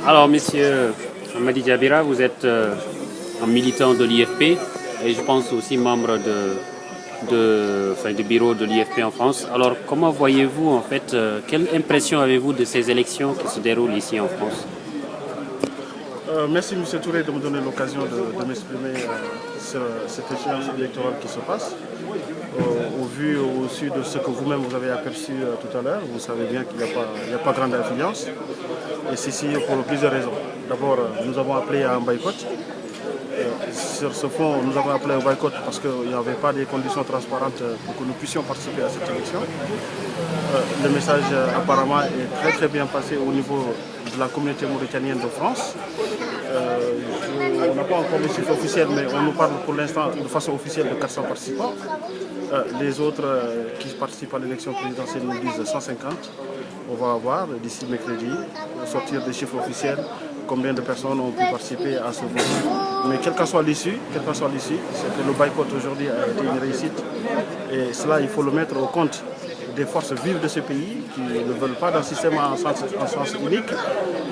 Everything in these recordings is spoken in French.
Alors, monsieur Madi Jabira, vous êtes un militant de l'IFP et je pense aussi membre du bureau de l'IFP en France. Alors, comment voyez-vous, en fait, quelle impression avez-vous de ces élections qui se déroulent ici en France? Merci M. Touré de me donner l'occasion de m'exprimer sur cette échéance électorale qui se passe. Au vu aussi de ce que vous-même vous avez aperçu tout à l'heure, vous savez bien qu'il n'y a pas grande influence. Et ceci pour plusieurs raisons. D'abord, nous avons appelé à un boycott. Sur ce fond, nous avons appelé au boycott parce qu'il n'y avait pas de conditions transparentes pour que nous puissions participer à cette élection. Le message apparemment est très bien passé au niveau de la communauté mauritanienne de France. On n'a pas encore les chiffres officiels, mais on nous parle pour l'instant de façon officielle de 400 participants. Les autres qui participent à l'élection présidentielle nous disent 150. On va voir d'ici mercredi, sortir des chiffres officiels, combien de personnes ont pu participer à ce vote. Mais quelle qu'en soit l'issue, c'est que le boycott aujourd'hui a été une réussite. Et cela, il faut le mettre au compte des forces vives de ce pays qui ne veulent pas d'un système en sens unique,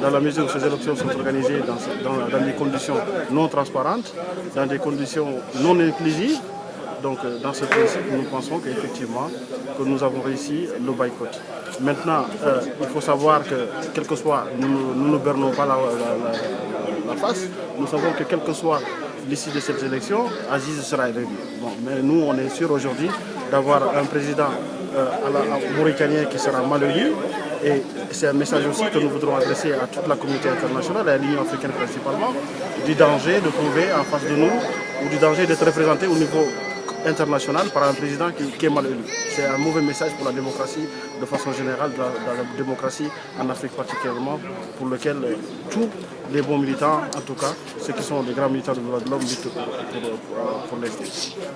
dans la mesure où ces élections sont organisées dans des conditions non transparentes, dans des conditions non inclusives. Donc dans ce principe, nous pensons qu'effectivement, que nous avons réussi le boycott. Maintenant, il faut savoir que, quel que soit, nous ne bernons pas la face, nous savons que quel que soit l'issue de cette élection, Aziz sera élu. Bon, mais nous, on est sûr aujourd'hui d'avoir un président mauritanien qui sera mal élu. Et c'est un message aussi que nous voudrons adresser à toute la communauté internationale et à l'Union africaine principalement, du danger de trouver en face de nous, ou du danger d'être représenté au niveau international par un président qui est mal élu. C'est un mauvais message pour la démocratie de façon générale, dans la démocratie en Afrique particulièrement, pour lequel tous les bons militants, en tout cas, ceux qui sont des grands militants de droits de l'homme, luttent pour l'aider.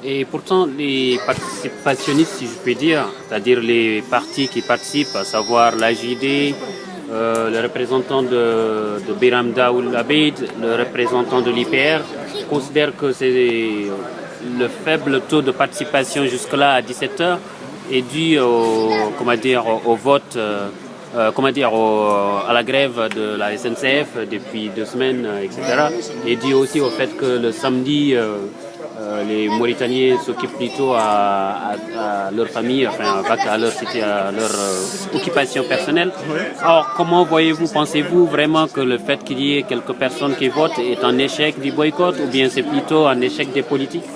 Et pourtant, les participationnistes, si je puis dire, c'est-à-dire les partis qui participent, à savoir l'AJD, le représentant de Biram Daoul Abid, le représentant de l'IPR, considèrent que c'est le faible taux de participation jusque-là à 17h est dû au vote, à la grève de la SNCF depuis 2 semaines, etc. Et dû aussi au fait que le samedi, les Mauritaniens s'occupent plutôt à leur famille, enfin à leur occupation personnelle. Alors comment pensez-vous vraiment que le fait qu'il y ait quelques personnes qui votent est un échec du boycott, ou bien c'est plutôt un échec des politiques?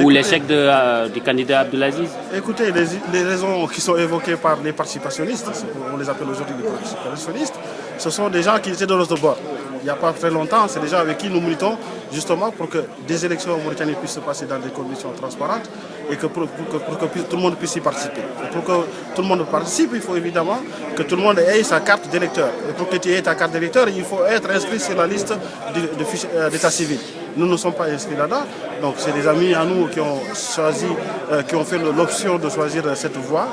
Ou l'échec du candidat Abdelaziz? Écoutez, les raisons qui sont évoquées par les participationnistes, on les appelle aujourd'hui les participationnistes, ce sont des gens qui étaient de notre bord. Il n'y a pas très longtemps, c'est des gens avec qui nous militons justement pour que des élections en Mauritanie puissent se passer dans des conditions transparentes et que pour que tout le monde puisse y participer. Et pour que tout le monde participe, il faut évidemment que tout le monde ait sa carte d'électeur. Et pour que tu aies ta carte d'électeur, il faut être inscrit sur la liste d'état civil. Nous ne sommes pas inscrits là-dedans, donc c'est des amis à nous qui ont choisi, qui ont fait l'option de choisir cette voie,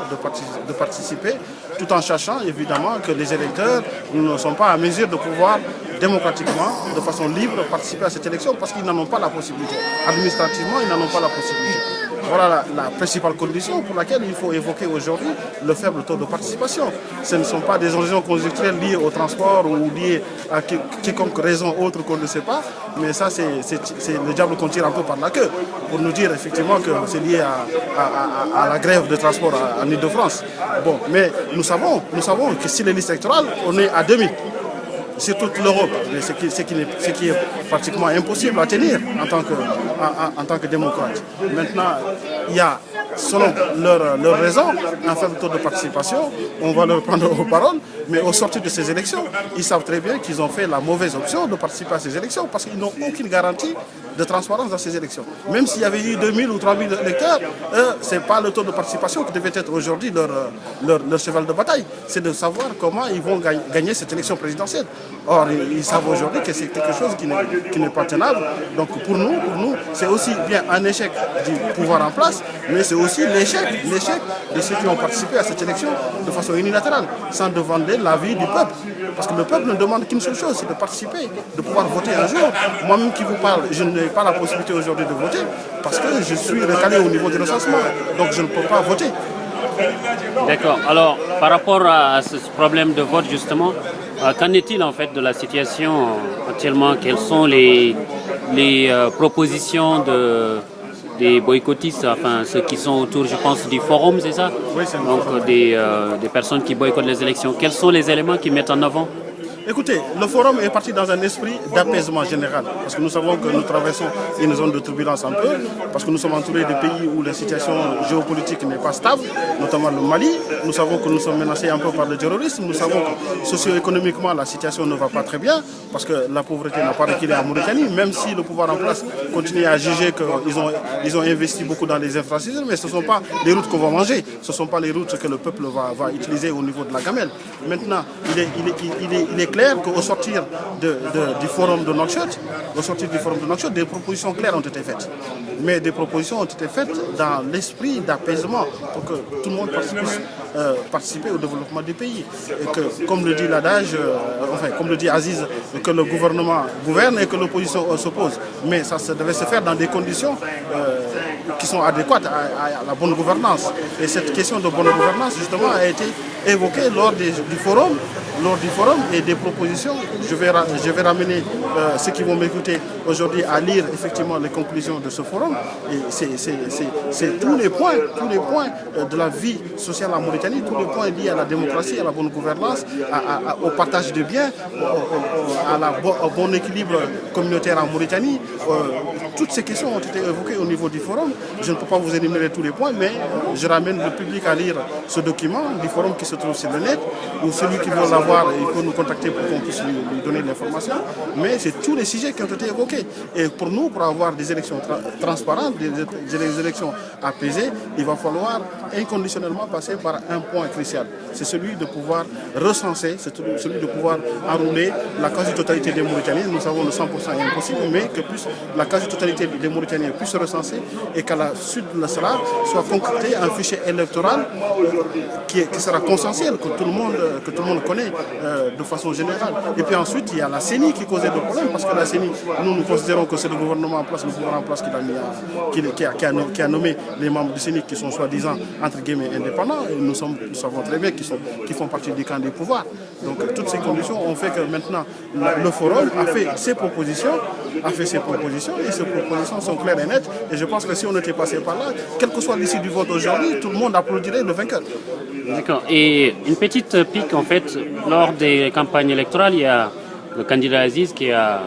de participer, tout en sachant évidemment que les électeurs ne sont pas à mesure de pouvoir démocratiquement, de façon libre, participer à cette élection parce qu'ils n'en ont pas la possibilité. Administrativement, ils n'en ont pas la possibilité. Voilà la principale condition pour laquelle il faut évoquer aujourd'hui le faible taux de participation. Ce ne sont pas des raisons conjoncturelles liées au transport ou liées à quelconque raison autre qu'on ne sait pas, mais ça c'est le diable qu'on tire un peu par la queue pour nous dire effectivement que c'est lié à la grève de transport en Île-de-France. Bon, mais nous savons que si les listes électorales, on est à demi. C'est toute l'Europe, ce qui est pratiquement impossible à tenir en tant que démocrate. Maintenant, il y a, selon leurs raisons, un faible taux de participation, on va leur prendre aux paroles, mais au sortir de ces élections, ils savent très bien qu'ils ont fait la mauvaise option de participer à ces élections parce qu'ils n'ont aucune garantie de transparence dans ces élections. Même s'il y avait eu 2000 ou 3000 électeurs, ce n'est pas le taux de participation qui devait être aujourd'hui leur cheval de bataille. C'est de savoir comment ils vont gagner cette élection présidentielle. Or, ils savent aujourd'hui que c'est quelque chose qui n'est pas tenable. Donc pour nous c'est aussi bien un échec du pouvoir en place, mais c'est aussi l'échec de ceux qui ont participé à cette élection de façon unilatérale, sans demander l'avis du peuple. Parce que le peuple ne demande qu'une seule chose, c'est de participer, de pouvoir voter un jour. Moi-même qui vous parle, je n'ai pas la possibilité aujourd'hui de voter parce que je suis recalé au niveau du recensement. Donc je ne peux pas voter. D'accord. Alors, par rapport à ce problème de vote, justement, qu'en est-il en fait de la situation actuellement? Quelles sont les propositions des boycottistes, enfin ceux qui sont autour, je pense, du forum, c'est ça? Oui, c'est Donc des personnes qui boycottent les élections. Quels sont les éléments qu'ils mettent en avant? Écoutez, le forum est parti dans un esprit d'apaisement général, parce que nous savons que nous traversons une zone de turbulence un peu, parce que nous sommes entourés de pays où la situation géopolitique n'est pas stable, notamment le Mali. Nous savons que nous sommes menacés un peu par le terrorisme. Nous savons que socio-économiquement la situation ne va pas très bien, parce que la pauvreté n'a pas reculé en Mauritanie, même si le pouvoir en place continue à juger qu'ils ont investi beaucoup dans les infrastructures, mais ce ne sont pas les routes qu'on va manger, ce ne sont pas les routes que le peuple va utiliser au niveau de la gamelle. Maintenant, il est clair qu'au sortir du forum de Nouakchott, des propositions claires ont été faites. Mais des propositions ont été faites dans l'esprit d'apaisement pour que tout le monde puisse participer au développement du pays. Et que, comme le dit l'adage, comme le dit Aziz, que le gouvernement gouverne et que l'opposition s'oppose. Mais ça devait se faire dans des conditions qui sont adéquates à la bonne gouvernance. Et cette question de bonne gouvernance, justement, a été évoquée lors du forum et des propositions. Je vais ramener ceux qui vont m'écouter aujourd'hui à lire effectivement les conclusions de ce forum. Et c'est tous les points de la vie sociale en Mauritanie, tous les points liés à la démocratie, à la bonne gouvernance, au partage de biens, au bon équilibre communautaire en Mauritanie. Toutes ces questions ont été évoquées au niveau du forum. Je ne peux pas vous énumérer tous les points, mais je ramène le public à lire ce document du forum qui se trouve sur le net, ou celui qui veut l'avoir, il peut nous contacter pour qu'on puisse lui donner l'information. Mais c'est tous les sujets qui ont été évoqués. Et pour nous, pour avoir des élections transparentes, des élections apaisées, il va falloir inconditionnellement passer par un point crucial. C'est celui de pouvoir recenser, c'est celui de pouvoir enrôler la quasi-totalité des Mauritaniens. Nous savons le 100% est impossible, mais que la quasi-totalité des Mauritaniens puisse se recenser et qu'à la suite de cela soit concocté un fichier électoral qui sera consensuel, que tout le monde connaît de façon générale. Et puis ensuite, il y a la CENI qui causait des problèmes, parce que la CENI, nous considérons que c'est le gouvernement en place, le pouvoir en place qui a nommé les membres du CENI qui sont soi-disant, entre guillemets, indépendants. Et nous savons très bien qu'ils font partie du camp des pouvoirs. Donc toutes ces conditions ont fait que maintenant, le forum a fait ses propositions, et ces propositions sont claires et nettes. Et je pense que si on était passé par là, quelle que soit l'issue du vote aujourd'hui, tout le monde applaudirait le vainqueur. D'accord. Et une petite pique, en fait, lors des campagnes électorales, il y a le candidat Aziz qui a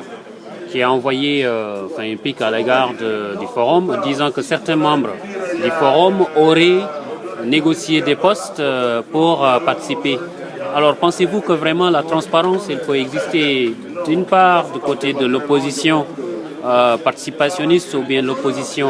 envoyé une pique à l'égard du forum, disant que certains membres du forum auraient négocié des postes pour participer. Alors, pensez-vous que vraiment la transparence, elle peut exister d'une part du côté de l'opposition participationniste ou bien l'opposition